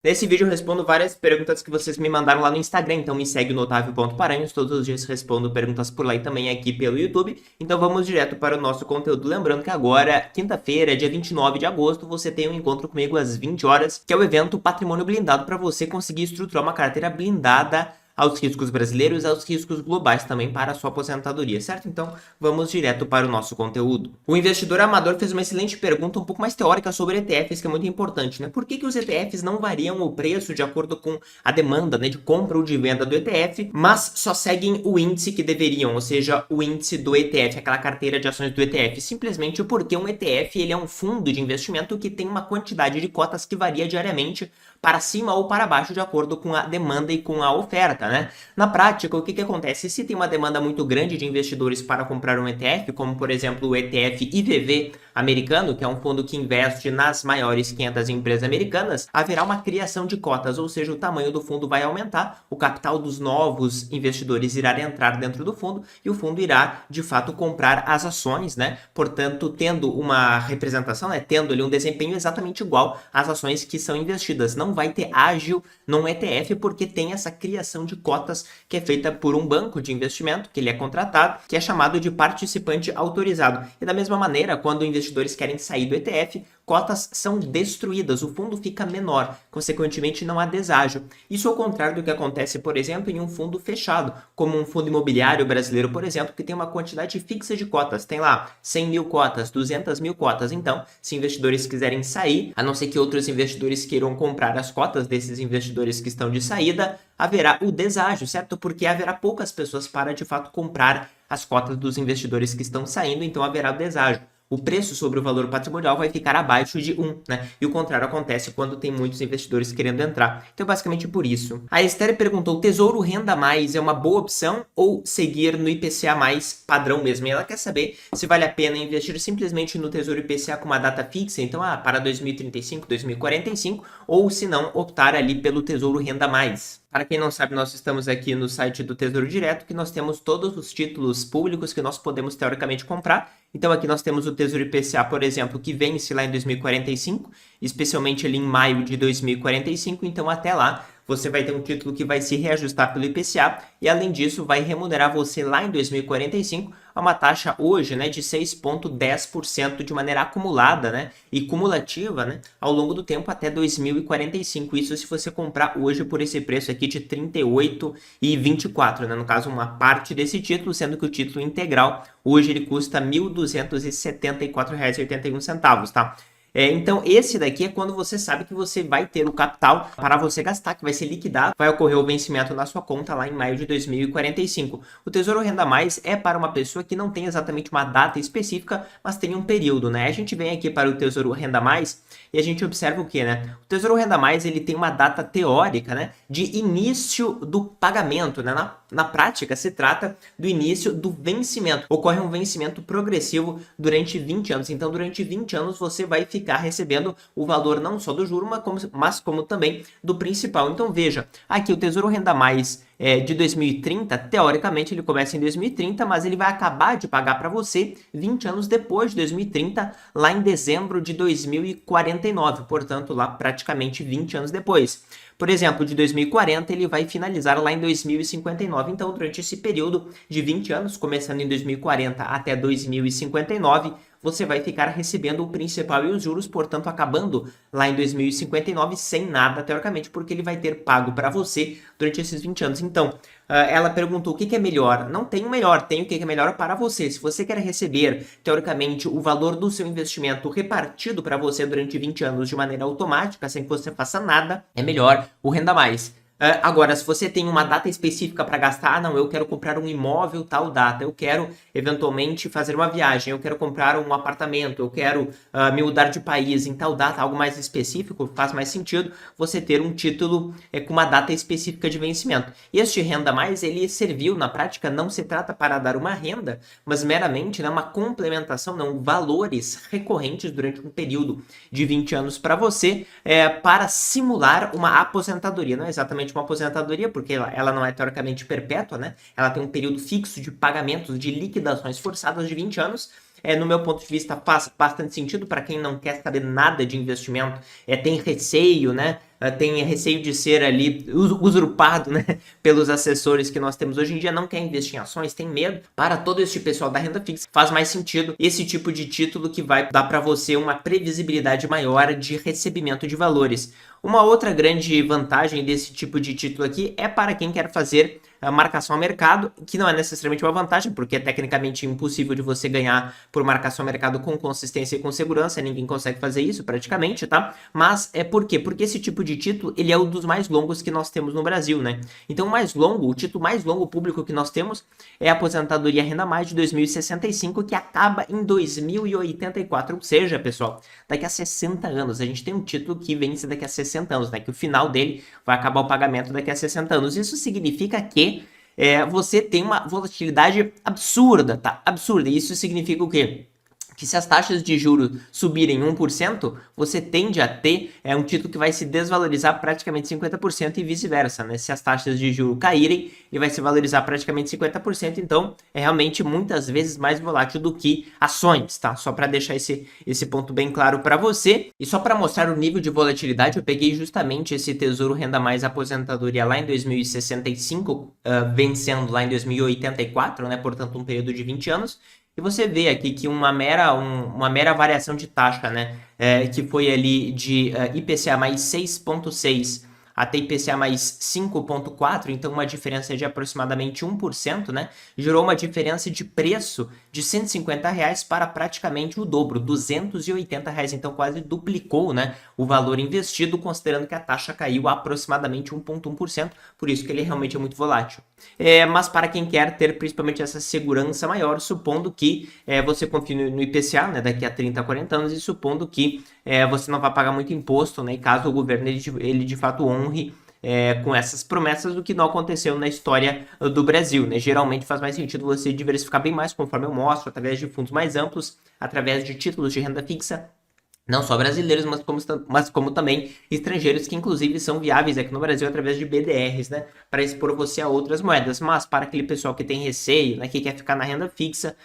Nesse vídeo eu respondo várias perguntas que vocês me mandaram lá no Instagram, então me segue no otavio.paranhos, todos os dias respondo perguntas por lá e também aqui pelo YouTube. Então vamos direto para o nosso conteúdo, lembrando que agora, quinta-feira, dia 29 de agosto, você tem um encontro comigo às 20 horas, que é o evento Patrimônio Blindado, para você conseguir estruturar uma carteira blindada aos riscos brasileiros, aos riscos globais também para a sua aposentadoria, certo? Então, vamos direto para o nosso conteúdo. O investidor amador fez uma excelente pergunta, um pouco mais teórica sobre ETFs, que é muito importante, né? Por que os ETFs não variam o preço de acordo com a demanda, né, de compra ou de venda do ETF, mas só seguem o índice que deveriam, ou seja, o índice do ETF, aquela carteira de ações do ETF, simplesmente porque um ETF ele é um fundo de investimento que tem uma quantidade de cotas que varia diariamente para cima ou para baixo de acordo com a demanda e com a oferta, né? Na prática, o que acontece? Se tem uma demanda muito grande de investidores para comprar um ETF, como por exemplo o ETF IVV americano, que é um fundo que investe nas maiores 500 empresas americanas, haverá uma criação de cotas, ou seja, o tamanho do fundo vai aumentar, o capital dos novos investidores irá entrar dentro do fundo e o fundo irá, de fato, comprar as ações, né? Portanto, tendo uma representação, né? Tendo ali um desempenho exatamente igual às ações que são investidas. Não vai ter ágil num ETF porque tem essa criação de cotas que é feita por um banco de investimento, que ele é contratado, que é chamado de participante autorizado. E da mesma maneira, quando investidores querem sair do ETF, cotas são destruídas, o fundo fica menor, consequentemente não há deságio. Isso ao contrário do que acontece, por exemplo, em um fundo fechado, como um fundo imobiliário brasileiro, por exemplo, que tem uma quantidade fixa de cotas, tem lá 100 mil cotas, 200 mil cotas. Então, se investidores quiserem sair, a não ser que outros investidores queiram comprar as cotas desses investidores que estão de saída, haverá o deságio, certo? Porque haverá poucas pessoas para, de fato, comprar as cotas dos investidores que estão saindo, então haverá o deságio. O preço sobre o valor patrimonial vai ficar abaixo de 1, né? E o contrário acontece quando tem muitos investidores querendo entrar. Então, basicamente por isso. A Esther perguntou, Tesouro Renda Mais é uma boa opção ou seguir no IPCA mais padrão mesmo? E ela quer saber se vale a pena investir simplesmente no Tesouro IPCA com uma data fixa, então, para 2035, 2045, ou se não, optar ali pelo Tesouro Renda Mais. Para quem não sabe, nós estamos aqui no site do Tesouro Direto, que nós temos todos os títulos públicos que nós podemos teoricamente comprar. Então aqui nós temos o Tesouro IPCA, por exemplo, que vence lá em 2045, especialmente ali em maio de 2045. Então até lá você vai ter um título que vai se reajustar pelo IPCA e além disso vai remunerar você lá em 2045 a uma taxa hoje, né, de 6,10% de maneira acumulada, né, e cumulativa, né, ao longo do tempo até 2045. Isso se você comprar hoje por esse preço aqui de R$ 38,24, né, no caso uma parte desse título, sendo que o título integral hoje ele custa R$ 1.274,81, tá? Então, esse daqui é quando você sabe que você vai ter o capital para você gastar, que vai ser liquidado, vai ocorrer o vencimento na sua conta lá em maio de 2045. O Tesouro Renda Mais é para uma pessoa que não tem exatamente uma data específica, mas tem um período, né? A gente vem aqui para o Tesouro Renda Mais e a gente observa o que, né? O Tesouro Renda Mais, ele tem uma data teórica, né, de início do pagamento, né? Na prática, se trata do início do vencimento. Ocorre um vencimento progressivo durante 20 anos. Então, durante 20 anos, você vai ficar recebendo o valor não só do juro, mas como também do principal. Então, veja, aqui o Tesouro Renda Mais de 2030, teoricamente ele começa em 2030, mas ele vai acabar de pagar para você 20 anos depois de 2030, lá em dezembro de 2049, portanto, lá praticamente 20 anos depois. Por exemplo, de 2040 ele vai finalizar lá em 2059, então durante esse período de 20 anos, começando em 2040 até 2059, você vai ficar recebendo o principal e os juros, portanto, acabando lá em 2059 sem nada, teoricamente, porque ele vai ter pago para você durante esses 20 anos. Então, ela perguntou o que é melhor. Não tem o melhor, tem o que é melhor para você. Se você quer receber, teoricamente, o valor do seu investimento repartido para você durante 20 anos de maneira automática, sem que você faça nada, é melhor o Renda Mais. Agora, se você tem uma data específica para gastar, não, eu quero comprar um imóvel tal data, eu quero eventualmente fazer uma viagem, eu quero comprar um apartamento, eu quero me mudar de país em tal data, algo mais específico, faz mais sentido você ter um título com uma data específica de vencimento. Este Renda Mais, ele serviu na prática, não se trata para dar uma renda, mas meramente, né, uma complementação, não, valores recorrentes durante um período de 20 anos para você, para simular uma aposentadoria, não é exatamente uma aposentadoria, porque ela não é teoricamente perpétua, né? Ela tem um período fixo de pagamentos de liquidações forçadas de 20 anos. No meu ponto de vista, faz bastante sentido para quem não quer saber nada de investimento, tem receio, né? tem receio de ser ali usurpado, né, pelos assessores que nós temos hoje em dia, não quer investir em ações, tem medo. Para todo esse pessoal da renda fixa, faz mais sentido esse tipo de título que vai dar para você uma previsibilidade maior de recebimento de valores. Uma outra grande vantagem desse tipo de título aqui é para quem quer fazer a marcação a mercado, que não é necessariamente uma vantagem, porque é tecnicamente impossível de você ganhar por marcação a mercado com consistência e com segurança, ninguém consegue fazer isso praticamente, tá? Mas é por quê? Porque esse tipo de título, ele é um dos mais longos que nós temos no Brasil, né? Então o título mais longo público que nós temos é a Aposentadoria Renda Mais de 2065, que acaba em 2084, ou seja, pessoal, daqui a 60 anos, a gente tem um título que vence daqui a 60 anos, né? Que o final dele vai acabar o pagamento daqui a 60 anos. Isso significa que você tem uma volatilidade absurda, tá? Absurda. Isso significa o quê? Que se as taxas de juros subirem 1%, você tende a ter um título que vai se desvalorizar praticamente 50% e vice-versa, né? Se as taxas de juros caírem, ele vai se valorizar praticamente 50%, então é realmente muitas vezes mais volátil do que ações, tá? Só para deixar esse ponto bem claro para você. E só para mostrar o nível de volatilidade, eu peguei justamente esse Tesouro Renda Mais Aposentadoria lá em 2065, vencendo lá em 2084, né? Portanto, um período de 20 anos. E você vê aqui que uma mera variação de taxa, né, que foi ali de IPCA mais 6,6 até IPCA mais 5,4, então uma diferença de aproximadamente 1%, né, gerou uma diferença de preço de R$ 150 para praticamente o dobro, R$ 280, então quase duplicou, né, o valor investido, considerando que a taxa caiu aproximadamente 1,1%, por isso que ele realmente é muito volátil. Mas para quem quer ter principalmente essa segurança maior, supondo que você confie no IPCA, né, daqui a 30, 40 anos, e supondo que você não vai pagar muito imposto, né, e caso o governo ele de fato honre com essas promessas, o que não aconteceu na história do Brasil, né? Geralmente faz mais sentido você diversificar bem mais, conforme eu mostro, através de fundos mais amplos, através de títulos de renda fixa, não só brasileiros, mas como também estrangeiros, que inclusive são viáveis aqui no Brasil através de BDRs, né? Para expor você a outras moedas. Mas para aquele pessoal que tem receio, né, que quer ficar na renda fixa,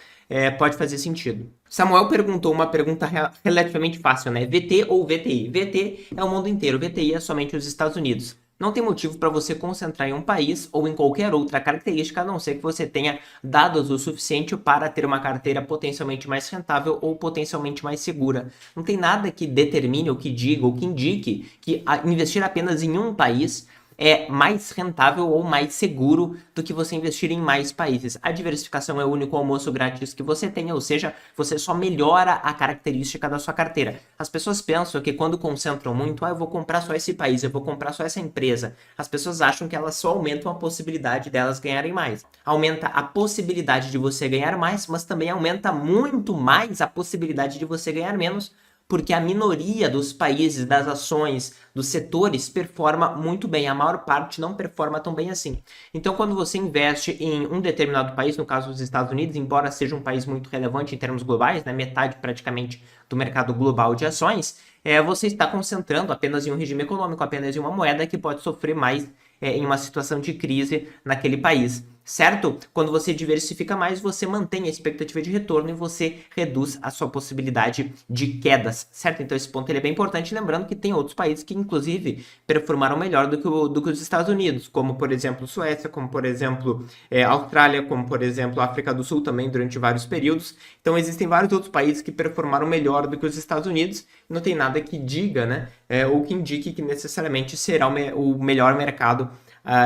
pode fazer sentido. Samuel perguntou uma pergunta relativamente fácil, né? VT ou VTI? VT é o mundo inteiro, VTI é somente os Estados Unidos. Não tem motivo para você concentrar em um país ou em qualquer outra característica, a não ser que você tenha dados o suficiente para ter uma carteira potencialmente mais rentável ou potencialmente mais segura. Não tem nada que determine ou que diga ou que indique que investir apenas em um país é mais rentável ou mais seguro do que você investir em mais países. A diversificação é o único almoço grátis que você tem, ou seja, você só melhora a característica da sua carteira. As pessoas pensam que quando concentram muito, eu vou comprar só esse país, eu vou comprar só essa empresa. As pessoas acham que elas só aumentam a possibilidade delas ganharem mais. Aumenta a possibilidade de você ganhar mais, mas também aumenta muito mais a possibilidade de você ganhar menos, porque a minoria dos países, das ações, dos setores performa muito bem. A maior parte não performa tão bem assim. Então, quando você investe em um determinado país, no caso dos Estados Unidos, embora seja um país muito relevante em termos globais, né, metade praticamente do mercado global de ações, você está concentrando apenas em um regime econômico, apenas em uma moeda que pode sofrer mais em uma situação de crise naquele país. Certo? Quando você diversifica mais, você mantém a expectativa de retorno e você reduz a sua possibilidade de quedas, certo? Então esse ponto ele é bem importante, lembrando que tem outros países que inclusive performaram melhor do que os Estados Unidos, como por exemplo Suécia, como por exemplo Austrália, como por exemplo África do Sul também durante vários períodos. Então existem vários outros países que performaram melhor do que os Estados Unidos, não tem nada que diga, né, ou que indique que necessariamente será o melhor mercado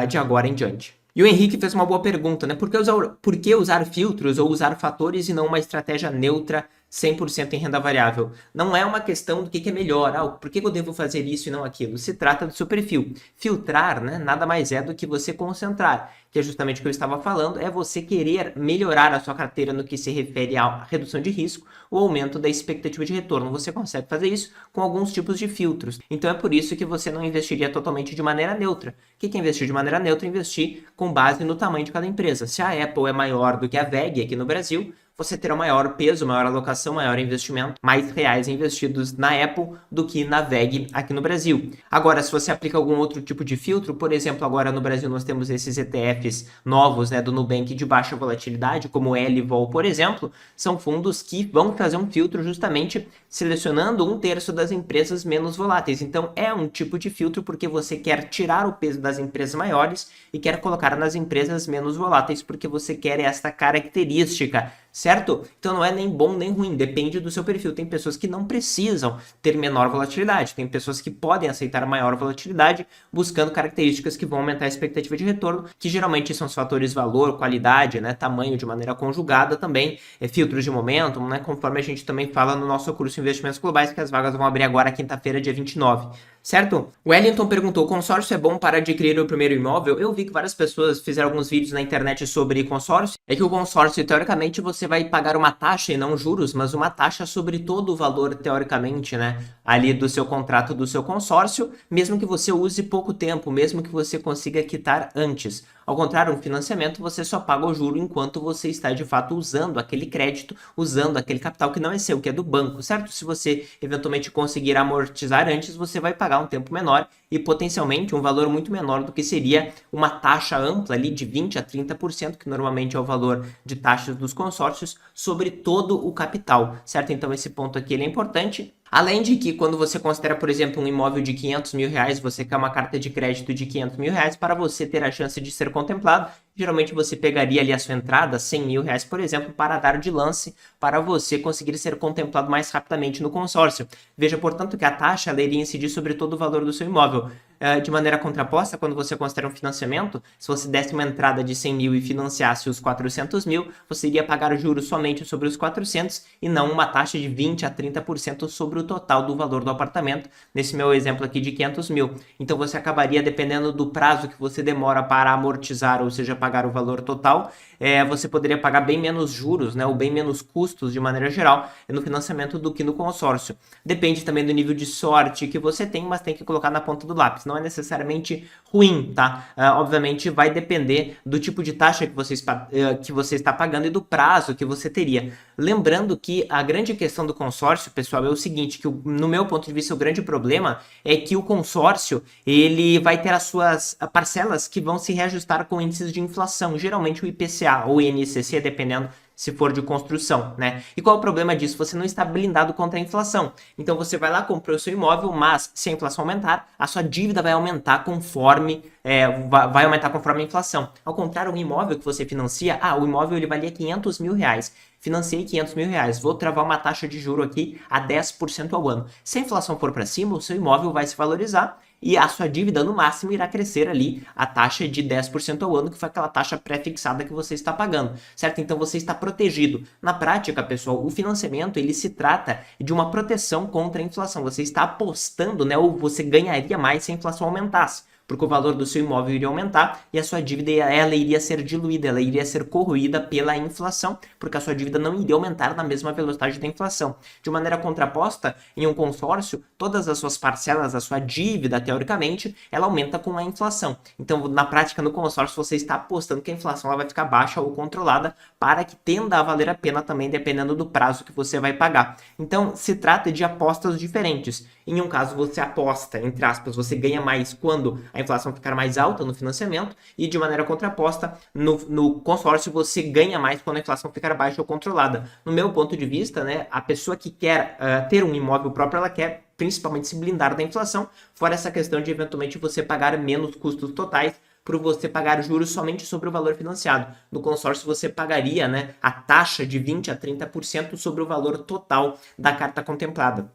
de agora em diante. E o Henrique fez uma boa pergunta, né? Por que usar filtros ou usar fatores e não uma estratégia neutra 100% em renda variável? Não é uma questão do que é melhor, por que eu devo fazer isso e não aquilo? Se trata do seu perfil. Filtrar, né, nada mais é do que você concentrar, que é justamente o que eu estava falando, é você querer melhorar a sua carteira no que se refere à redução de risco ou aumento da expectativa de retorno. Você consegue fazer isso com alguns tipos de filtros. Então é por isso que você não investiria totalmente de maneira neutra. O que é investir de maneira neutra? Investir com base no tamanho de cada empresa. Se a Apple é maior do que a VEG aqui no Brasil, você terá um maior peso, maior alocação, maior investimento, mais reais investidos na Apple do que na VEG aqui no Brasil. Agora, se você aplica algum outro tipo de filtro, por exemplo, agora no Brasil nós temos esses ETFs novos, né, do Nubank de baixa volatilidade, como o LVOL, por exemplo, são fundos que vão fazer um filtro justamente selecionando 1/3 das empresas menos voláteis. Então, é um tipo de filtro porque você quer tirar o peso das empresas maiores e quer colocar nas empresas menos voláteis porque você quer esta característica, certo? Então não é nem bom nem ruim, depende do seu perfil. Tem pessoas que não precisam ter menor volatilidade, tem pessoas que podem aceitar maior volatilidade buscando características que vão aumentar a expectativa de retorno, que geralmente são os fatores valor, qualidade, né, tamanho de maneira conjugada também, filtros de momentum, né, conforme a gente também fala no nosso curso Investimentos Globais, que as vagas vão abrir agora quinta-feira, dia 29. Certo? O Wellington perguntou, consórcio é bom para adquirir o primeiro imóvel? Eu vi que várias pessoas fizeram alguns vídeos na internet sobre consórcio. É que o consórcio, teoricamente, você vai pagar uma taxa e não juros, mas uma taxa sobre todo o valor, teoricamente, né, ali do seu contrato, do seu consórcio, mesmo que você use pouco tempo, mesmo que você consiga quitar antes. Ao contrário, um financiamento, você só paga o juro enquanto você está, de fato, usando aquele crédito, usando aquele capital que não é seu, que é do banco, certo? Se você, eventualmente, conseguir amortizar antes, você vai pagar um tempo menor e, potencialmente, um valor muito menor do que seria uma taxa ampla ali de 20% a 30%, que normalmente é o valor de taxas dos consórcios, sobre todo o capital, certo? Então, esse ponto aqui ele é importante. Além de que, quando você considera, por exemplo, um imóvel de 500 mil reais, você quer uma carta de crédito de 500 mil reais para você ter a chance de ser contemplado, geralmente você pegaria ali a sua entrada, 100 mil reais, por exemplo, para dar de lance para você conseguir ser contemplado mais rapidamente no consórcio. Veja, portanto, que a taxa ela iria incidir sobre todo o valor do seu imóvel. De maneira contraposta, quando você considera um financiamento, se você desse uma entrada de 100 mil e financiasse os 400 mil, você iria pagar juros somente sobre os 400 e não uma taxa de 20% a 30% sobre o total do valor do apartamento, nesse meu exemplo aqui de 500 mil. Então você acabaria, dependendo do prazo que você demora para amortizar, ou seja, pagar o valor total, você poderia pagar bem menos juros, né, ou bem menos custos de maneira geral no financiamento do que no consórcio. Depende também do nível de sorte que você tem, mas tem que colocar na ponta do lápis. Não é necessariamente ruim, tá? Obviamente vai depender do tipo de taxa que você está pagando e do prazo que você teria. Lembrando que a grande questão do consórcio, pessoal, é o seguinte, que no meu ponto de vista o grande problema é que o consórcio ele vai ter as suas parcelas que vão se reajustar com índices de inflação, geralmente o IPCA ou INCC, dependendo se for de construção, né? E qual é o problema disso? Você não está blindado contra a inflação. Então você vai lá, comprou o seu imóvel, mas se a inflação aumentar, a sua dívida vai aumentar conforme vai aumentar conforme a inflação. Ao contrário, um imóvel que você financia, o imóvel ele valia 500 mil reais. Financiei 500 mil reais, vou travar uma taxa de juro aqui a 10% ao ano. Se a inflação for para cima, o seu imóvel vai se valorizar e a sua dívida no máximo irá crescer ali a taxa de 10% ao ano, que foi aquela taxa pré-fixada que você está pagando, certo? Então você está protegido. Na prática, pessoal, o financiamento ele se trata de uma proteção contra a inflação. Você está apostando, né, ou você ganharia mais se a inflação aumentasse, porque o valor do seu imóvel iria aumentar e a sua dívida ela iria ser diluída, ela iria ser corroída pela inflação, porque a sua dívida não iria aumentar na mesma velocidade da inflação. De maneira contraposta, em um consórcio, todas as suas parcelas, a sua dívida, teoricamente, ela aumenta com a inflação. Então, na prática, no consórcio, você está apostando que a inflação ela vai ficar baixa ou controlada para que tenda a valer a pena também, dependendo do prazo que você vai pagar. Então, se trata de apostas diferentes. Em um caso, você aposta, entre aspas, você ganha mais quando a inflação ficar mais alta no financiamento e, de maneira contraposta, no consórcio você ganha mais quando a inflação ficar baixa ou controlada. No meu ponto de vista, né, a pessoa que quer ter um imóvel próprio, ela quer principalmente se blindar da inflação, fora essa questão de eventualmente você pagar menos custos totais por você pagar juros somente sobre o valor financiado. No consórcio você pagaria, né, a taxa de 20% a 30% sobre o valor total da carta contemplada.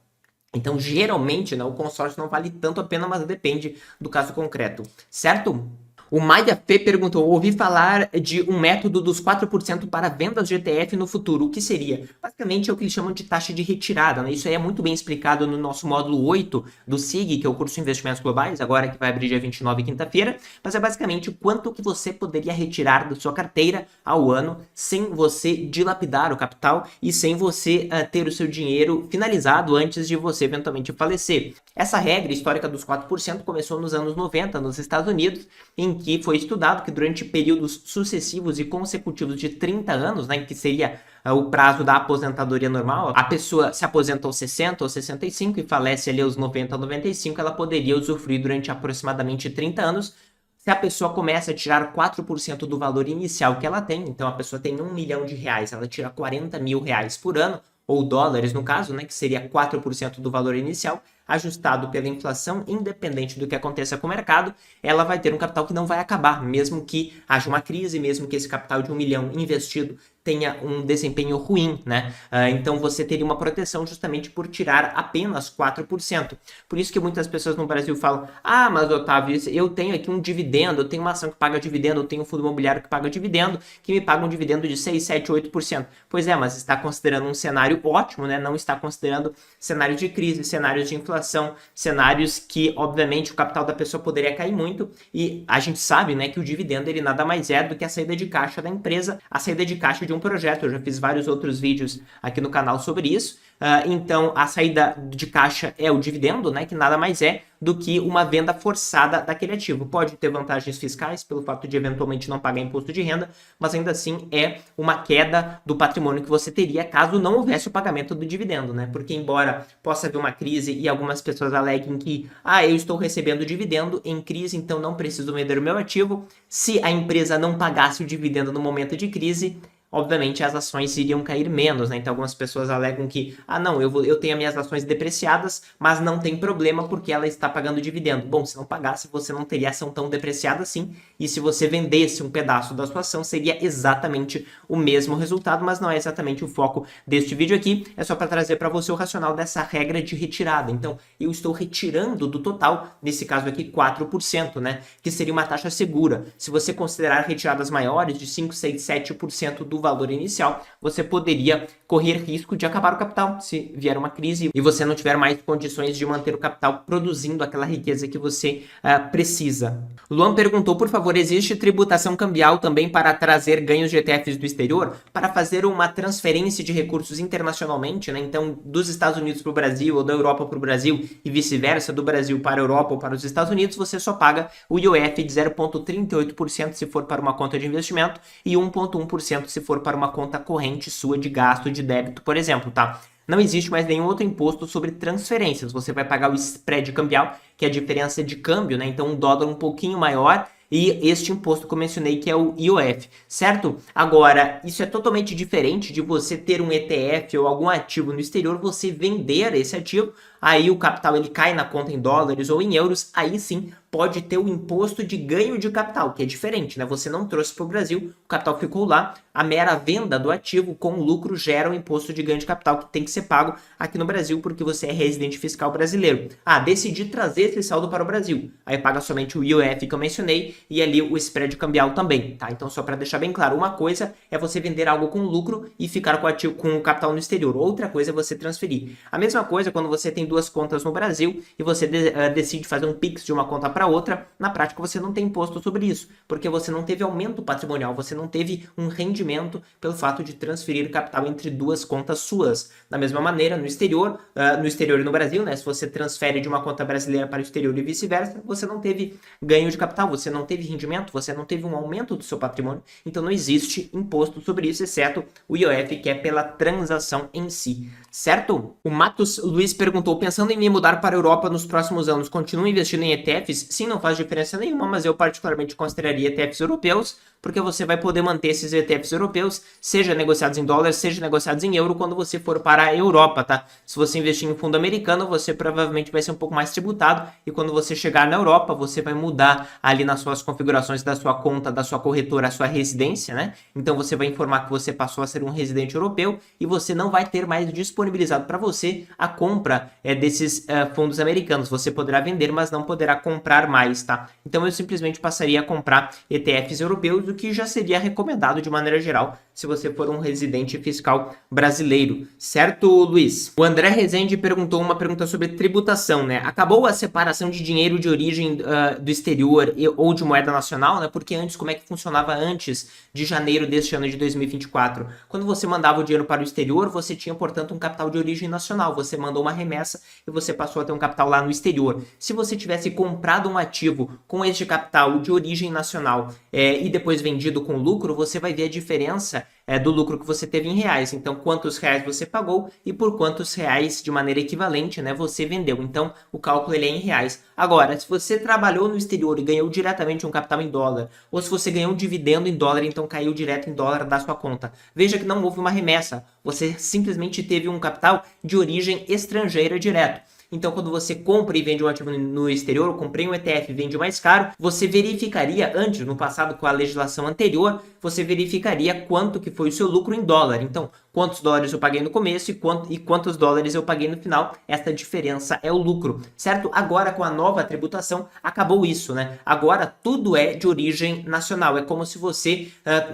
Então, geralmente, né, o consórcio não vale tanto a pena, mas depende do caso concreto, certo? O Maia Fê perguntou, ouvi falar de um método dos 4% para vendas de ETF no futuro, o que seria? Basicamente é o que eles chamam de taxa de retirada, né? Isso aí é muito bem explicado no nosso módulo 8 do SIG, que é o curso Investimentos Globais, agora que vai abrir dia 29, quinta-feira, mas é basicamente o quanto que você poderia retirar da sua carteira ao ano sem você dilapidar o capital e sem você ter o seu dinheiro finalizado antes de você eventualmente falecer. Essa regra histórica dos 4% começou nos anos 90 nos Estados Unidos, em que foi estudado que durante períodos sucessivos e consecutivos de 30 anos, né, em que seria o prazo da aposentadoria normal, a pessoa se aposenta aos 60 ou 65 e falece ali aos 90 ou 95, ela poderia usufruir durante aproximadamente 30 anos. Se a pessoa começa a tirar 4% do valor inicial que ela tem, então a pessoa tem R$ 1 milhão, ela tira R$ 40 mil por ano, ou dólares no caso, né, que seria 4% do valor inicial, ajustado pela inflação, independente do que aconteça com o mercado, ela vai ter um capital que não vai acabar, mesmo que haja uma crise, mesmo que esse capital de 1 milhão investido tenha um desempenho ruim, né? Então você teria uma proteção justamente por tirar apenas 4%. Por isso que muitas pessoas no Brasil falam: ah, mas Otávio, eu tenho aqui um dividendo, eu tenho uma ação que paga dividendo, eu tenho um fundo imobiliário que paga dividendo, que me paga um dividendo de 6, 7, 8%. Pois é, mas está considerando um cenário ótimo, né? Não está considerando cenário de crise, cenários de inflação, cenários que, obviamente, o capital da pessoa poderia cair muito, e a gente sabe, né, que o dividendo ele nada mais é do que a saída de caixa da empresa, a saída de caixa de um projeto. Eu já fiz vários outros vídeos aqui no canal sobre isso. Então, a saída de caixa é o dividendo, né, que nada mais é do que uma venda forçada daquele ativo. Pode ter vantagens fiscais pelo fato de eventualmente não pagar imposto de renda, mas ainda assim é uma queda do patrimônio que você teria caso não houvesse o pagamento do dividendo, né? Porque embora possa haver uma crise e algumas pessoas aleguem que eu estou recebendo dividendo em crise, então não preciso vender o meu ativo, se a empresa não pagasse o dividendo no momento de crise, obviamente as ações iriam cair menos, né? Então algumas pessoas alegam que, não, eu tenho as minhas ações depreciadas, mas não tem problema porque ela está pagando dividendo. Bom, se não pagasse, você não teria ação tão depreciada assim, e se você vendesse um pedaço da sua ação, seria exatamente o mesmo resultado, mas não é exatamente o foco deste vídeo aqui, é só para trazer para você o racional dessa regra de retirada. Então, eu estou retirando do total, nesse caso aqui, 4%, né? Que seria uma taxa segura. Se você considerar retiradas maiores de 5, 6, 7% do valor inicial, você poderia correr risco de acabar o capital se vier uma crise e você não tiver mais condições de manter o capital produzindo aquela riqueza que você precisa. Luan perguntou, por favor, existe tributação cambial também para trazer ganhos de ETFs do exterior? Para fazer uma transferência de recursos internacionalmente, né? Então, dos Estados Unidos para o Brasil ou da Europa para o Brasil e vice-versa, do Brasil para a Europa ou para os Estados Unidos, você só paga o IOF de 0,38% se for para uma conta de investimento e 1,1% se for para uma conta corrente sua de gasto de débito, por exemplo, tá? Não existe mais nenhum outro imposto sobre transferências. Você vai pagar o spread cambial, que é a diferença de câmbio, né? Então, um dólar um pouquinho maior e este imposto que eu mencionei, que é o IOF, certo? Agora, isso é totalmente diferente de você ter um ETF ou algum ativo no exterior, você vender esse ativo, aí o capital ele cai na conta em dólares ou em euros, aí sim pode ter o imposto de ganho de capital, que é diferente, né? Você não trouxe para o Brasil, o capital ficou lá, a mera venda do ativo com lucro gera o imposto de ganho de capital que tem que ser pago aqui no Brasil porque você é residente fiscal brasileiro. Decidi trazer esse saldo para o Brasil, aí paga somente o IOF que eu mencionei e ali o spread cambial também, tá? Então só para deixar bem claro, uma coisa é você vender algo com lucro e ficar com o ativo, com o capital no exterior, outra coisa é você transferir. A mesma coisa quando você tem duas contas no Brasil e você decide fazer um Pix de uma conta para outra, na prática você não tem imposto sobre isso, porque você não teve aumento patrimonial, você não teve um rendimento pelo fato de transferir capital entre duas contas suas. Da mesma maneira, no exterior e no Brasil, né, se você transfere de uma conta brasileira para o exterior e vice-versa, você não teve ganho de capital, você não teve rendimento, você não teve um aumento do seu patrimônio, então não existe imposto sobre isso, exceto o IOF, que é pela transação em si, certo? O Matos Luiz perguntou, pensando em me mudar para a Europa nos próximos anos, continuo investindo em ETFs? Sim, não faz diferença nenhuma, mas eu particularmente consideraria ETFs europeus, porque você vai poder manter esses ETFs europeus, seja negociados em dólar, seja negociados em euro, quando você for para a Europa, tá? Se você investir em fundo americano, você provavelmente vai ser um pouco mais tributado, e quando você chegar na Europa, você vai mudar ali nas suas configurações da sua conta, da sua corretora, a sua residência, né? Então você vai informar que você passou a ser um residente europeu, e você não vai ter mais disponibilizado para você a compra desses fundos americanos. Você poderá vender, mas não poderá comprar mais, tá? Então eu simplesmente passaria a comprar ETFs europeus, o que já seria recomendado de maneira geral se você for um residente fiscal brasileiro, certo, Luiz? O André Rezende perguntou uma pergunta sobre tributação, né? Acabou a separação de dinheiro de origem do exterior ou de moeda nacional, né? Porque antes, como é que funcionava antes de janeiro deste ano de 2024? Quando você mandava o dinheiro para o exterior, você tinha, portanto, um capital de origem nacional. Você mandou uma remessa e você passou a ter um capital lá no exterior. Se você tivesse comprado um ativo com este capital de origem nacional e depois vendido com lucro, você vai ver a diferença do lucro que você teve em reais. Então, quantos reais você pagou e por quantos reais, de maneira equivalente, né, você vendeu. Então, o cálculo ele é em reais. Agora, se você trabalhou no exterior e ganhou diretamente um capital em dólar, ou se você ganhou um dividendo em dólar, então caiu direto em dólar da sua conta, veja que não houve uma remessa. Você simplesmente teve um capital de origem estrangeira direto. Então, quando você compra e vende um ativo no exterior, ou comprei um ETF e vende mais caro, você verificaria antes, no passado, com a legislação anterior, você verificaria quanto que foi o seu lucro em dólar. Então, quantos dólares eu paguei no começo e quantos dólares eu paguei no final. Esta diferença é o lucro, certo? Agora, com a nova tributação, acabou isso, né? Agora, tudo é de origem nacional. É como se você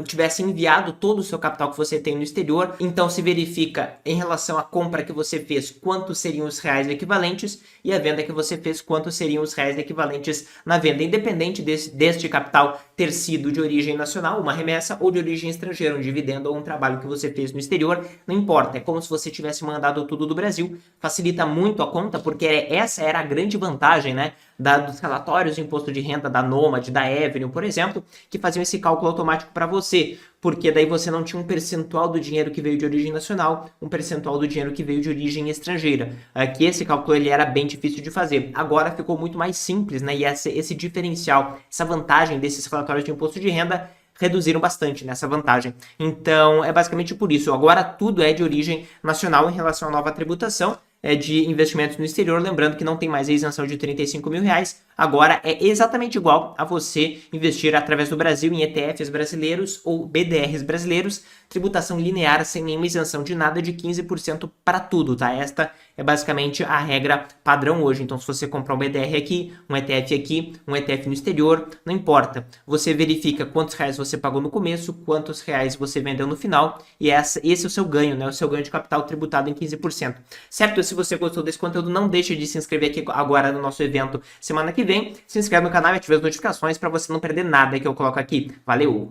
tivesse enviado todo o seu capital que você tem no exterior. Então, se verifica, em relação à compra que você fez, quantos seriam os reais equivalentes e a venda que você fez, quantos seriam os reais equivalentes na venda. Independente deste capital ter sido de origem nacional, uma remessa, ou de origem estrangeira, um dividendo ou um trabalho que você fez no exterior, não importa, é como se você tivesse mandado tudo do Brasil, facilita muito a conta, porque essa era a grande vantagem, né, dos relatórios de imposto de renda da Nomad, da Avenue, por exemplo, que faziam esse cálculo automático para você, porque daí você não tinha um percentual do dinheiro que veio de origem nacional, um percentual do dinheiro que veio de origem estrangeira, que esse cálculo ele era bem difícil de fazer. Agora ficou muito mais simples, né, e esse diferencial, essa vantagem desses relatórios de imposto de renda reduziram bastante nessa vantagem. Então, é basicamente por isso. Agora, tudo é de origem nacional em relação à nova tributação de investimentos no exterior. Lembrando que não tem mais a isenção de R$35 mil. Agora, é exatamente igual a você investir através do Brasil em ETFs brasileiros ou BDRs brasileiros. Tributação linear, sem nenhuma isenção de nada, de 15% para tudo, tá? Esta é basicamente a regra padrão hoje. Então, se você comprar um BDR aqui, um ETF aqui, um ETF no exterior, não importa. Você verifica quantos reais você pagou no começo, quantos reais você vendeu no final, e esse é o seu ganho, né? O seu ganho de capital tributado em 15%. Certo? Se você gostou desse conteúdo, não deixe de se inscrever aqui agora no nosso evento semana que vem. Se inscreve no canal e ative as notificações para você não perder nada que eu coloco aqui. Valeu!